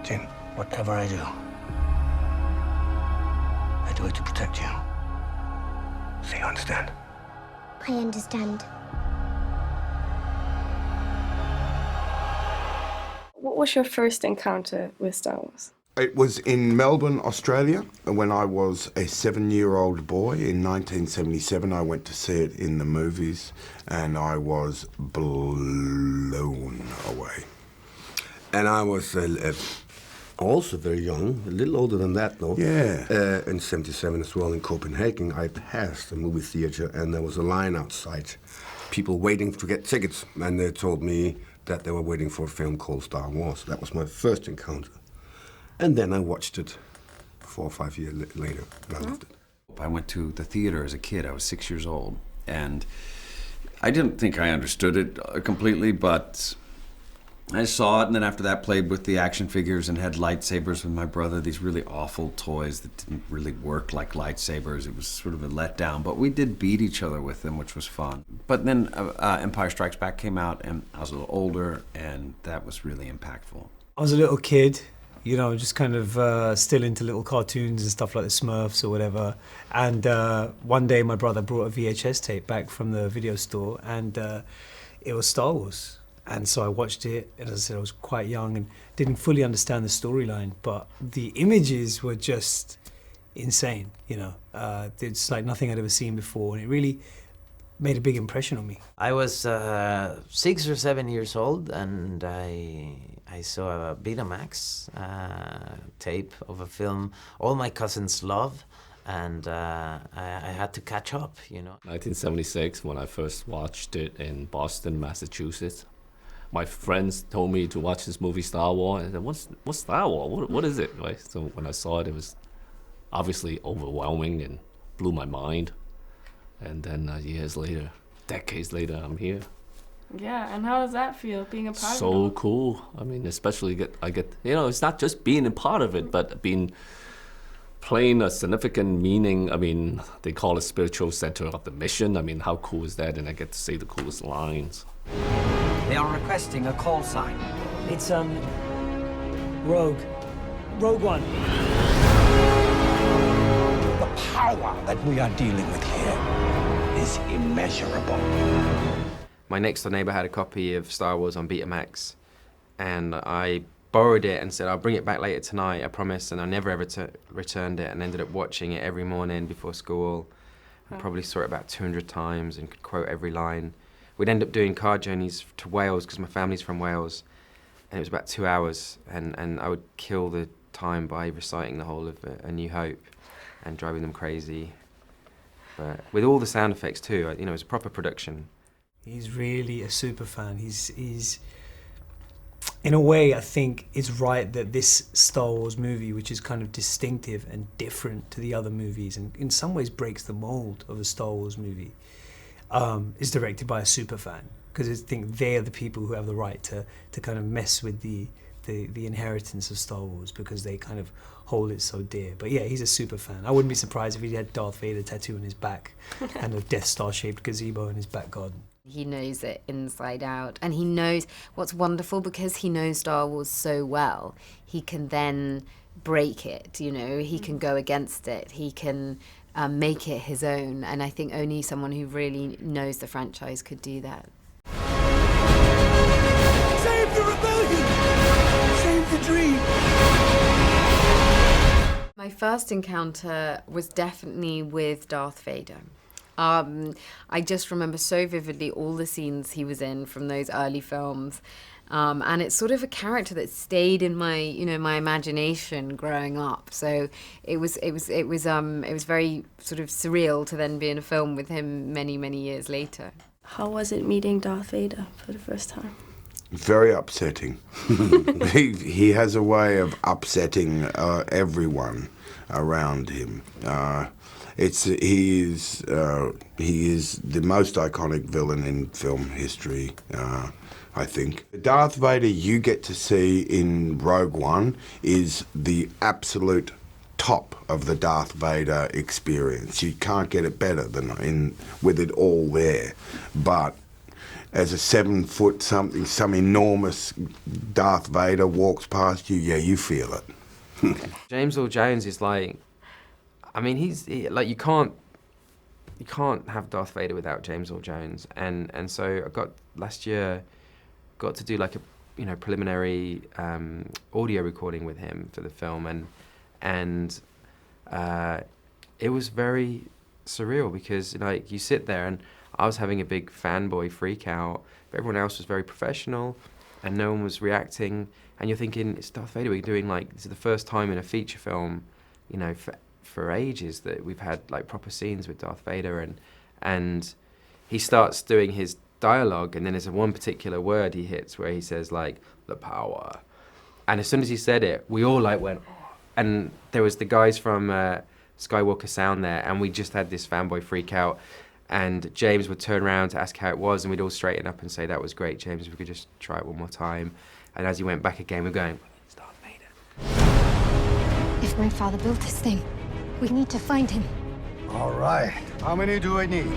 Jin, whatever I do it to protect you. So you understand? I understand. What was your first encounter with Star Wars? It was in Melbourne, Australia, when I was a 7-year-old boy. In 1977, I went to see it in the movies, and I was blown away. And I was also very young, a little older than that, though. Yeah. In 77 as well, in Copenhagen, I passed a movie theater, and there was a line outside, people waiting to get tickets, and they told me that they were waiting for a film called Star Wars. That was my first encounter. And then I watched it 4 or 5 years later, and I loved it. I went to the theater as a kid. I was 6 years old, and I didn't think I understood it completely, but I saw it, and then after that played with the action figures and had lightsabers with my brother, these really awful toys that didn't really work like lightsabers. It was sort of a letdown, but we did beat each other with them, which was fun. But then Empire Strikes Back came out, and I was a little older, and that was really impactful. I was a little kid, you know, just kind of still into little cartoons and stuff like the Smurfs or whatever. And one day my brother brought a VHS tape back from the video store, and it was Star Wars. And so I watched it, and as I said, I was quite young and didn't fully understand the storyline, but the images were just insane, you know. It's like nothing I'd ever seen before, and it really made a big impression on me. I was 6 or 7 years old, and I saw a Betamax tape of a film all my cousins love, and I had to catch up, you know. 1976, when I first watched it in Boston, Massachusetts. My friends told me to watch this movie, Star Wars. I said, what's Star Wars? What is it? Right? So when I saw it, it was obviously overwhelming and blew my mind. And then years later, decades later, I'm here. Yeah, and how does that feel, being a part of it? So cool. I mean, especially I get, you know, it's not just being a part of it, but playing a significant meaning. I mean, they call it spiritual center of the mission. I mean, how cool is that? And I get to say the coolest lines. They are requesting a call sign. It's, Rogue One. The power that we are dealing with here is immeasurable. My next door neighbor had a copy of Star Wars on Betamax, and I borrowed it and said, I'll bring it back later tonight, I promise, and I never ever returned it, and ended up watching it every morning before school. I probably saw it about 200 times and could quote every line. We'd end up doing car journeys to Wales, because my family's from Wales, and it was about 2 hours, and I would kill the time by reciting the whole of A New Hope and driving them crazy. But with all the sound effects too, you know, it's a proper production. He's really a super fan. He's in a way, I think it's right that this Star Wars movie, which is kind of distinctive and different to the other movies, and in some ways breaks the mold of a Star Wars movie, is directed by a super fan, because I think they're the people who have the right to kind of mess with the inheritance of Star Wars, because they kind of hold it so dear. But yeah, he's a super fan. I wouldn't be surprised if he had Darth Vader tattoo on his back and a Death Star-shaped gazebo in his back garden. He knows it inside out, and he knows what's wonderful, because he knows Star Wars so well. He can then break it, you know, he can go against it, he can make it his own, and I think only someone who really knows the franchise could do that. Save the rebellion! Save the dream! My first encounter was definitely with Darth Vader. I just remember so vividly all the scenes he was in from those early films, and it's sort of a character that stayed in my, you know, my imagination growing up. So it was very sort of surreal to then be in a film with him many years later. How was it meeting Darth Vader for the first time? Very upsetting. He has a way of upsetting everyone around him. He is the most iconic villain in film history, I think. Darth Vader you get to see in Rogue One is the absolute top of the Darth Vader experience. You can't get it better than with it all there. But as a 7 foot something, some enormous Darth Vader walks past you, yeah, you feel it. James Earl Jones is like, I mean, like you can't have Darth Vader without James Earl Jones, and so I got last year got to do like a preliminary audio recording with him for the film, and it was very surreal because like you sit there and I was having a big fanboy freak out, but everyone else was very professional and no one was reacting, and you're thinking, it's Darth Vader, we're doing like, this is the first time in a feature film, you know, for ages that we've had like proper scenes with Darth Vader, and he starts doing his dialogue, and then there's one particular word he hits where he says like, the power, and as soon as he said it, we all like went, oh. And there was the guys from Skywalker Sound there, and we just had this fanboy freak out, and James would turn around to ask how it was, and we'd all straighten up and say, that was great, James, if we could just try it one more time. And as he went back again, we're going, it's Darth Vader. If my father built this thing, we need to find him. All right. How many do I need?